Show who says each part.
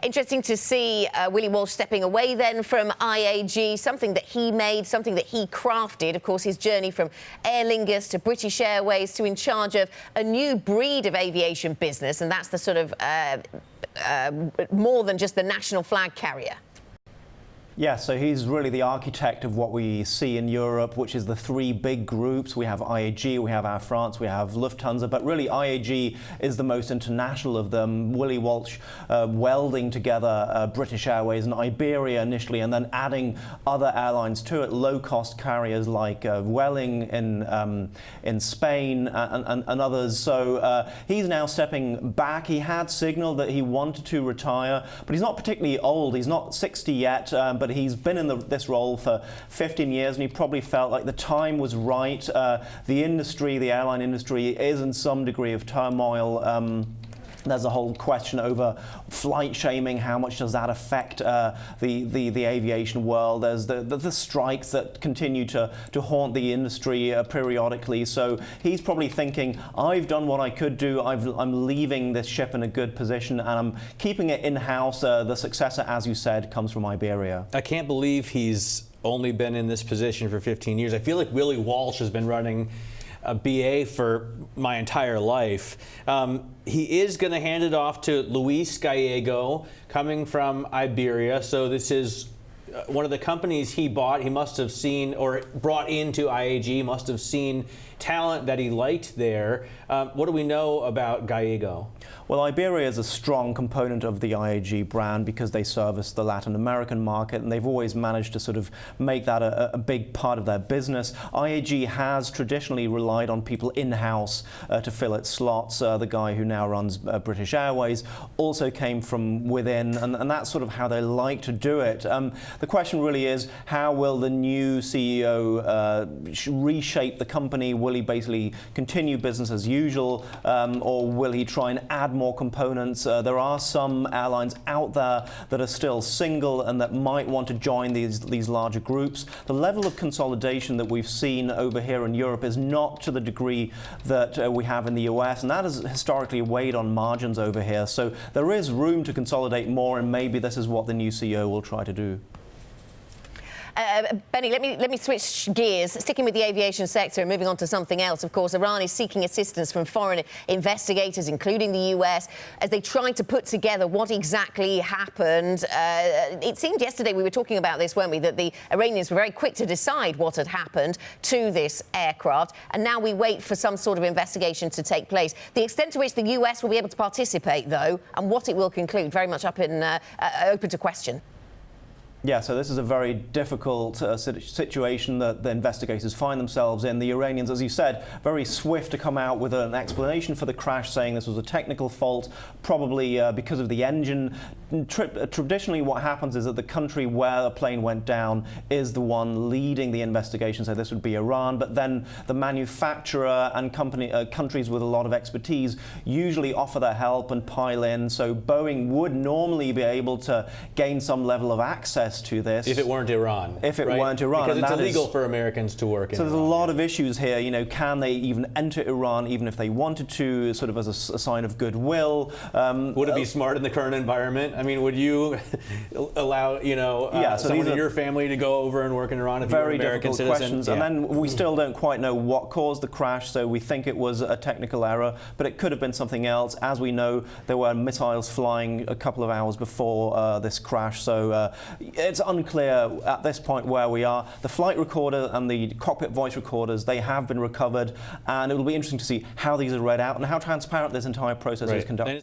Speaker 1: Interesting to see Willie Walsh stepping away then from IAG, something that he made, something that he crafted. Of course, his journey from Aer Lingus to British Airways to in charge of a new breed of aviation business, and that's the sort of more than just the national flag carrier.
Speaker 2: Yeah, so he's really the architect of what we see in Europe, which is the three big groups. We have IAG, we have Air France, we have Lufthansa, but really IAG is the most international of them. Willie Walsh welding together British Airways and Iberia initially, and then adding other airlines to it, low-cost carriers like Welling in Spain and others. So he's now stepping back. He had signaled that he wanted to retire, but he's not particularly old. He's not 60 yet, but he's been in this role for 15 years, and he probably felt like the time was right. The industry, the airline industry, is in some degree of turmoil. There's a whole question over flight shaming. How much does that affect the aviation world? There's the strikes that continue to haunt the industry periodically. So he's probably thinking, I've done what I could do. I'm leaving this ship in a good position, and I'm keeping it in-house. The successor, as you said, comes from Iberia.
Speaker 3: I can't believe he's only been in this position for 15 years. I feel like Willie Walsh has been running a BA for my entire life. He is going to hand it off to Luis Gallego, coming from Iberia. So this is one of the companies he bought. He must have seen, or brought into IAG, must have seen talent that he liked there. What do we know about Gallego?
Speaker 2: Well, Iberia is a strong component of the IAG brand because they service the Latin American market, and they've always managed to sort of make that a big part of their business. IAG has traditionally relied on people in-house to fill its slots. The guy who now runs British Airways also came from within, and that's sort of how they like to do it. The question really is, how will the new CEO reshape the company? Will he basically continue business as usual, or will he try and add more components? There are some airlines out there that are still single and that might want to join these larger groups. The level of consolidation that we've seen over here in Europe is not to the degree that we have in the US, and that has historically weighed on margins over here. So there is room to consolidate more, and maybe this is what the new CEO will try to do.
Speaker 1: Benny, let me switch gears, sticking with the aviation sector and moving on to something else. Of course, Iran is seeking assistance from foreign investigators, including the US, as they try to put together what exactly happened. It seemed yesterday, we were talking about this, weren't we, that the Iranians were very quick to decide what had happened to this aircraft, and now we wait for some sort of investigation to take place. The extent to which the US will be able to participate, though, and what it will conclude, very much open to question.
Speaker 2: Yeah, so this is a very difficult situation that the investigators find themselves in. The Iranians, as you said, very swift to come out with an explanation for the crash, saying this was a technical fault, probably because of the engine. Traditionally, what happens is that the country where the plane went down is the one leading the investigation, so this would be Iran, but then the manufacturer and countries with a lot of expertise usually offer their help and pile in, so Boeing would normally be able to gain some level of access to this.
Speaker 3: If it weren't Iran.
Speaker 2: If it weren't Iran.
Speaker 3: Because it's illegal for Americans to work in
Speaker 2: So
Speaker 3: Iran.
Speaker 2: there's a lot of issues here. You know, can they even enter Iran, even if they wanted to, sort of as a sign of goodwill?
Speaker 3: Would it be smart in the current environment? I mean, would you allow, someone in your family to go over and work in Iran if you're an American citizen?
Speaker 2: Very difficult questions. Yeah. And then we still don't quite know what caused the crash, so we think it was a technical error, but it could have been something else. As we know, there were missiles flying a couple of hours before this crash, so it's unclear at this point where we are. The flight recorder and the cockpit voice recorders, they have been recovered, and it will be interesting to see how these are read out and how transparent this entire process is conducted.